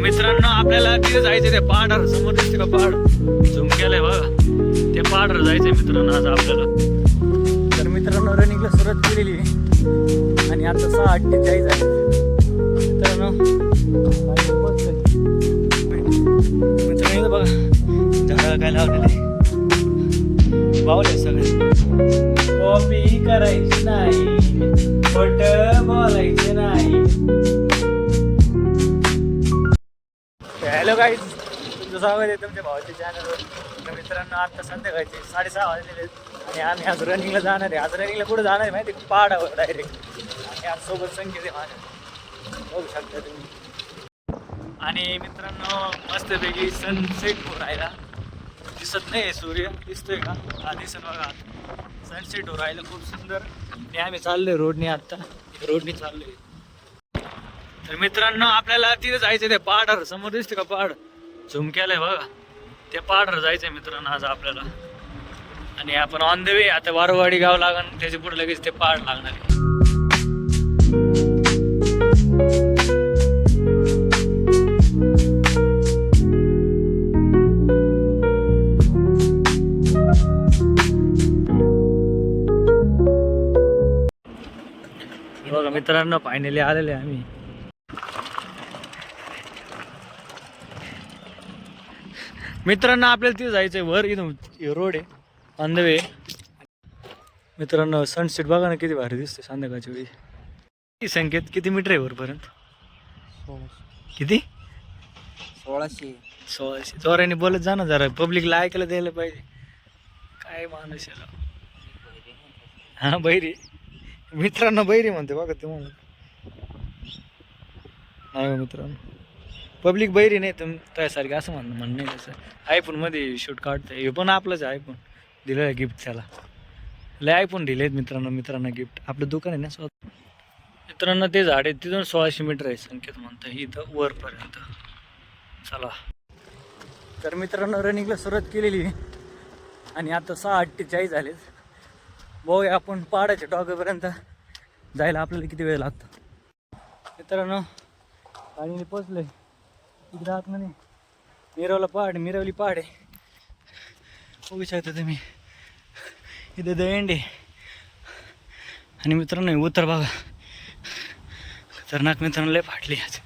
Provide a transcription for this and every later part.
मित्रांनो आपल्याला तिथे जायचं ते पहाडावर, समोर दिसते का पहाड झूम केलंय बघा, ते पहाडावर जायचंय मित्रांनो आज आपल्याला. तर मित्रांनो रनिंगला सुरुवात केलेली आहे आणि आता 6:48 आहे मित्रांनो. मित्रांनो बघा झाडाला काय लावलेले बावले सगळे. कॉपी करायची नाही, खोटं बोलायचं नाही. हॅलो गाईज, तुमचं स्वागत आहे तुमच्या भावाच्या चॅनलवर. तर मित्रांनो आता संध्याकाळचे 6:30 वाजलेले आहेत आणि आम्ही आज रनिंगला जाणार आहे. आज रनिंगला कुठं जाणार आहे माहिती आहे? पहाडावर डायरेक्ट. आणि आज सोबत संकेत आहे माझ्या, बघू शकता तुम्ही. आणि मित्रांनो मस्तपैकी सनसेट होऊन राहिला, दिसत नाही सूर्य, दिसतोय का? हा दिसत बघा, सनसेट होऊन राहिलं खूप सुंदर. आणि आम्ही चाललोय रोडने, आत्ता रोडने चाललोय. तर मित्रांनो आपल्याला तिथे जायचं ते पहाडावर, समोर दिसते का पहाड झूम केलंय बघा, त्या पहाडावर जायचंय मित्रांनो आज आपल्याला. आणि आपण ऑन द वे, आता वारवाडी गाव लागण, त्याच्या पुढे लगेच ते पहाड लागणार आहे. बघा मित्रांनो फायनली आलेले आम्ही. मित्रांनो आपल्याला तिथे जायचंय वर, इथून रोड आहे ऑन द वे. मित्रांनो सनसेट बघा ना किती भारी दिसते संध्याकाळच्या वेळी. किती संकेत, किती मीटर आहे वरपर्यंत? किती? 1600. जोराने बोलत जा ना जरा, पब्लिकला ऐकायला द्यायला पाहिजे. काय माणूस याला. हा बैरी मित्रांनो, बैरी म्हणते बघा तुम्हाला. नाही मित्रांनो पब्लिक बैरी नाही, त्यासारखी असं म्हणणं नाही तसं. आयफोन मध्ये शूट काढतंय, हे पण आपलंच आयफोन दिलं गिफ्ट त्याला. लय आयफोन दिलेत मित्रांना गिफ्ट. आपलं दुकान आहे ना स्वतः. मित्रांनो ते झाड आहे तिथून 1600 मीटर आहे संकेत म्हणतं इथं वरपर्यंत. चला तर मित्रांनो रनिंगला सुरुवात केलेली आहे आणि आता 6:48 झालेत. बघूया आपण पहाडाच्या टॉकापर्यंत जायला आपल्याला किती वेळ लागतो. मित्रांनो पाणीने पोचलोय इकडे आतमध्ये. मिरवली पहाड आहे, बघू शकता तुम्ही. इथे दंड आहे आणि मित्रांनो उतर बघा खतरनाक. मित्रांनो लय फाटली आज,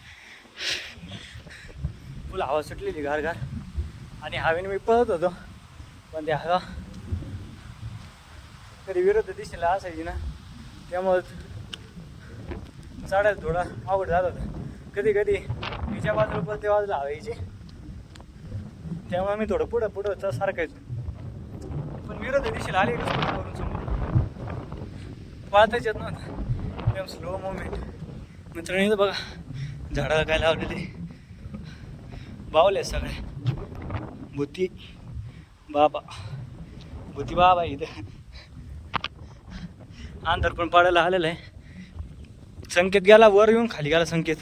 फुल हवा सुटलेली गार. आणि हवेने मी पळत होतो पण ते हवा कधी विरोध दिशेला असायची ना, त्यामुळं चढायला थोडा अवघड जात होतं. कधी तिच्या बाजूला पण त्या बाजूला हवा यायची, त्यामुळे मी थोडं पुढं सारखायचो. पण विरोध दिशेला आले करून समोर पाळताच येत नव्हतं, एकदम स्लो मुवमेंट. मित्रांनो बघा झाडाला काय लावलेले बावले सगळे. भूती बाबा इथं अंधार पण पाडायला आलेलं आहे. संकेत गेला वर, येऊन खाली गेला संकेत.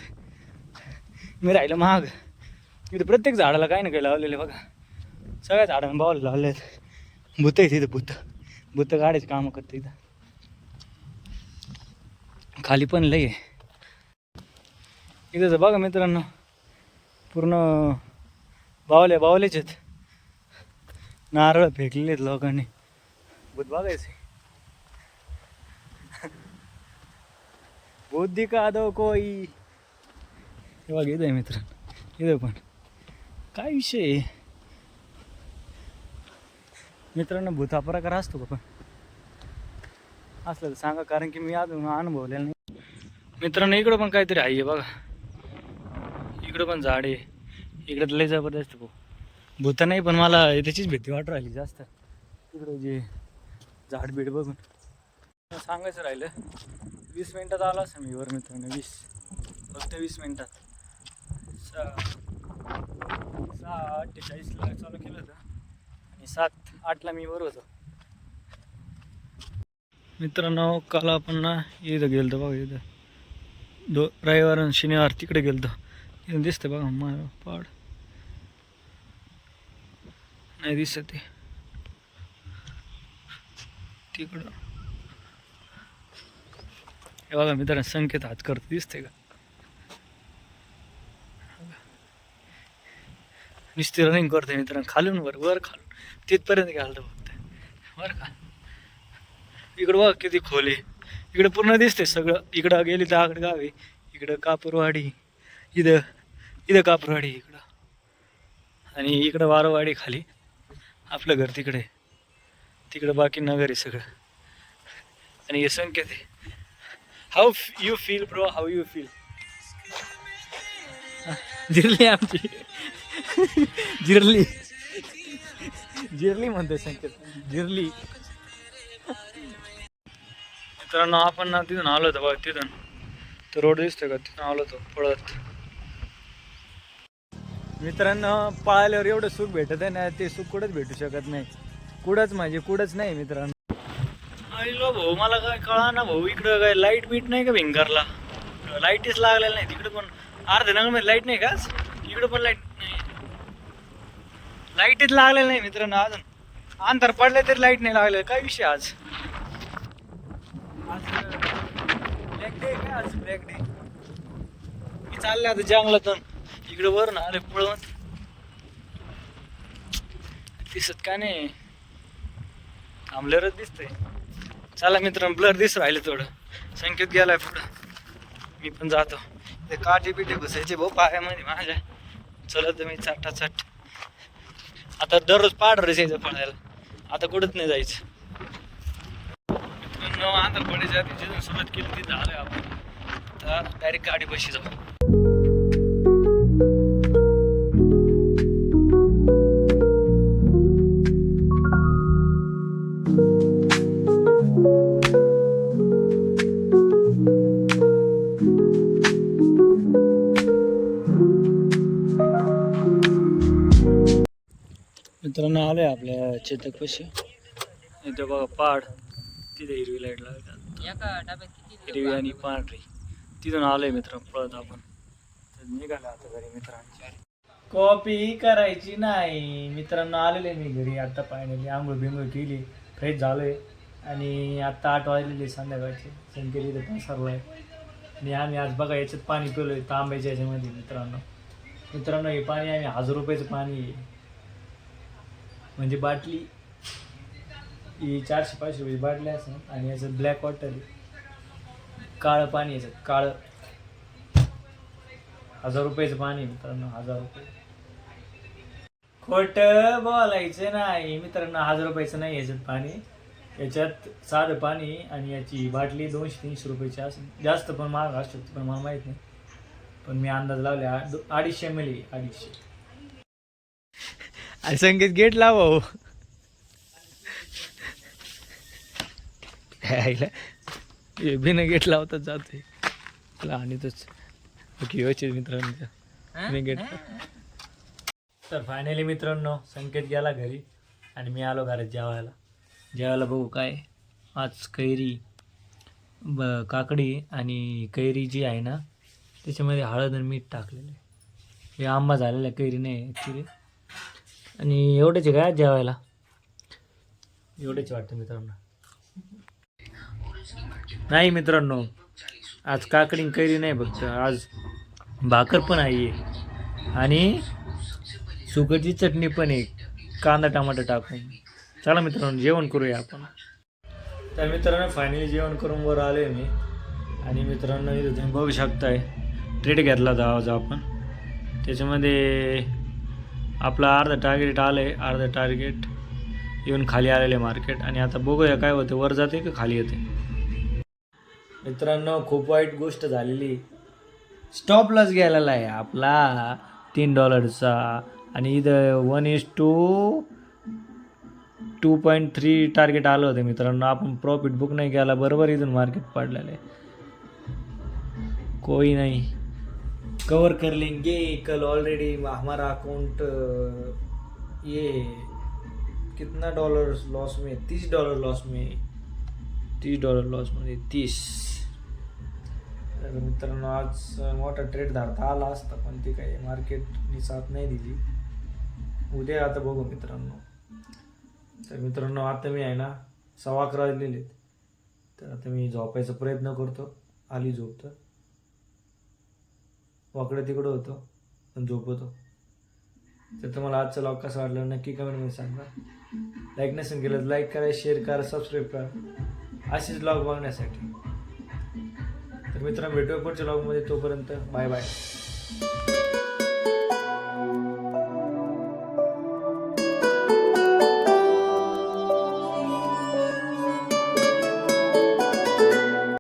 मी राहिलं महाग. इथं प्रत्येक झाडाला काही ना काही लावलेले बघा, सगळ्या झाडांना बावले लावले आहेत. भूत आहे तिथं, भूत गाड्याचे कामं करते इथं. खाली पण लय आहे इथं बघा मित्रांनो, पूर्ण बावलेच आहेत. नारळ फेकलेले आहेत लोकांनी. भूत बघायचे. भूत दिखा दो कोई. हे बघ इथं आहे मित्रांनो, इथं पण काय विषय आहे मित्रांनो. भूत हा प्रकार असतो का? पण असलं तर सांगा, कारण की मी अजून अनुभवलेलं नाही. मित्रांनो इकडं पण काहीतरी आहे बघा, इकडं पण झाड आहे. इकडं लय जबरदस्त भूत नाही, पण मला त्याचीच भीती वाटू राहिली जास्त. तिकडं जे झाड बीड बघून. सांगायचं राहिलं 20 मिनिटात आला असं मी वर मित्रांनो. फक्त 20 मिनिटात. 6:48ला चालू केलं होतं आणि 7:08ला मी वर होतो. मित्रांनो काल आपण ना इथं गेलतो बघा, इथं रविवार आणि शनिवार तिकडे गेलतो. इथं दिसतं बघा पहाड, नाही दिसत ते तिकडं. हे बघा मित्रांनो संकेत हात करतो, दिसते का? नुसती रनिंग करते मित्रांनो, खालून वर खालून तिथपर्यंत घालतो फक्त बरं का. इकडं बघ किती खोल आहे, इकडं पूर्ण दिसते सगळं. इकडं गेली दहागड गाव आहे, इकडं कापूरवाडी, इथं इथं कापूरवाडी इकडं, आणि इकडं वारवाडी खाली आपलं घर तिकडे, तिकडं बाकी नगर आहे सगळं. आणि हे संकेत आहे. How you feel bro, how you feel. जिरली आमची जिरली जिरली म्हणते संकेत, जिरली. मित्रांनो आपण ना तिथून आलो होतो बघा, तिथून तो रोड दिसतोय का, तिथून आलो होतो पळत. मित्रांनो पळाल्यावर एवढं सुख भेटत आहे ना, ते सुख कुठंच भेटू शकत नाही. कुठंच म्हणजे कुठंच नाही मित्रांनो. आईलो भाऊ मला काय कळा ना भाऊ, इकडं काय लाईट बीट नाही का भिंगरला, लाईटच लागलेला नाही तिकडे पण. अर्ध्या नगरमध्ये लाईट नाही का, इकडं पण लाईट नाही, लाईटच लागलेलं नाही मित्रांनो. अजून अंतर पडले तरी लाईट नाही लागले. काय विषय आज ब्लॅक डे काय, आज ब्लॅक डे. मी चालले आता जंगलातून, इकडे वर ना आले पळवून, दिसत का नाही, थांबल्यावरच दिसतंय. चला मित्रांनो ब्लर दिसू राहिलं थोडं, संकेत गेलाय पुढं, मी पण जातो. ते काटे पिटे बसायचे भाऊ पायामध्ये माझ्या, चलत मी चाटाचाट. आता दररोज पाडरच यायचं पळायला, आता कुठंच नाही जायचं. आंध्र पडायच्या आधी जिथून सुरुवात केली तिथं आलोय आपण, तर डायरेक्ट गाडी बशी जाऊ. मित्रांनो आलोय आपल्या चेतक पशी, इथे बघा पाड, तिथे हिरवी लाईट लागतात, हिरवी आणि पांढरी. तिथून आलोय मित्र पळत आपण, निघालो आता घरी मित्रांच्या. कॉपी करायची नाही मित्रांनो, आलेले मी घरी आता. फायनली आंघोळ बिंघोळ केली, फ्रेश झालोय, आणि आता 8 वाजलेले संध्याकाळचे. संकेत इथं पसरला आहे, आणि आम्ही आज बघा याच्यात पाणी पिलोय तांब्याच्या याच्यामध्ये मित्रांनो. मित्रांनो हे पाणी आम्ही 1000 रुपयाचं पाणी आहे, म्हणजे बाटली ही 400-500 रुपये बाटली असेल. आणि याचं ब्लॅक वॉटर आहे, काळं पाणी, याच्यात काळं. 1000 रुपयाचं पाणी मित्रांनो, 1000 रुपये. खोटं बोलायचं नाही मित्रांनो, 1000 रुपयाचं नाही याच्यात पाणी. याच्यात साधं पाणी, आणि याची बाटली 200-300 रुपयाची असेल, जास्त पण महाग असू शकते, पण मला माहीत नाही. पण मी अंदाज लावले 250 ml आहे, 250. आणि संगीत गेट लाव बिना गेट लावतात जाते आणि तोच व्यवस्थित मित्रांनो गेट. तर फायनली मित्रांनो संकेत गेला घरी, आणि मी आलो घरात जेवायला बघू काय आज. कैरी काकडी आणि कैरी जी आहे ना, त्याच्यामध्ये हळद आणि मीठ टाकलेलं आहे. हे आंबा झालेला कैरी नाही ॲक्च्युली. आणि एवढेच काय जेवायला, एवढेच वाटतं मित्रांनो. नाही मित्रांनो आज काकडी कैरी नाही, फक्त आज भाकर पण आहे, आणि सुकटची चटणी पण आहे, कांदा टमाटर टाकून. चला मित्रांनो जेवण करूया आपण. तर मित्रांनो फायनली जेवण करून वर आलो आहे मी. आणि मित्रांनो इथं तुम्ही बघू शकताय ट्रेड घेतला होता आज आपण. त्याच्यामध्ये आपला अर्धा टार्गेट आलं आहे, अर्धा टार्गेट येऊन खाली आलेले मार्केट. आणि आता बघूया काय होतं, वर जाते का खाली येते. मित्रांनो खूप वाईट गोष्ट झालेली, स्टॉप लॉस गेलेला आहे आपला $3 आणि इथं 1:2.3 टार्गेट आलं होतं मित्रांनो. आपण प्रॉफिट बुक नाही केला, बरोबर इथून मार्केट पडलेलं आहे. कोई नहीं, कवर कर लेंगे कल. ऑलरेडी हमारा अकाउंट ये कितना डॉलर लॉस में, $30 लॉस में, $30 लॉस मध्ये 30. तर मित्रांनो आज मोठा ट्रेड धारता आला असता, पण ते काही मार्केटनी साथ नाही दिली. उद्या आता बघू मित्रांनो. तर मित्रांनो आता मी आहे ना 11:15 वाजलेले, तर आता मी झोपायचा प्रयत्न करतो. आली झोप तर वाकडं तिकडं होतं पण झोपतो. तर तुम्हाला आजचा लॉग कसा वाटला नक्की कमेंटमध्ये सांगा. लाईक नसेल केलं तर लाईक करा, शेअर करा, सबस्क्राईब करा असेच लॉग बघण्यासाठी. तर मित्रांनो भेटूया पुढच्या लॉगमध्ये. तोपर्यंत बाय बाय.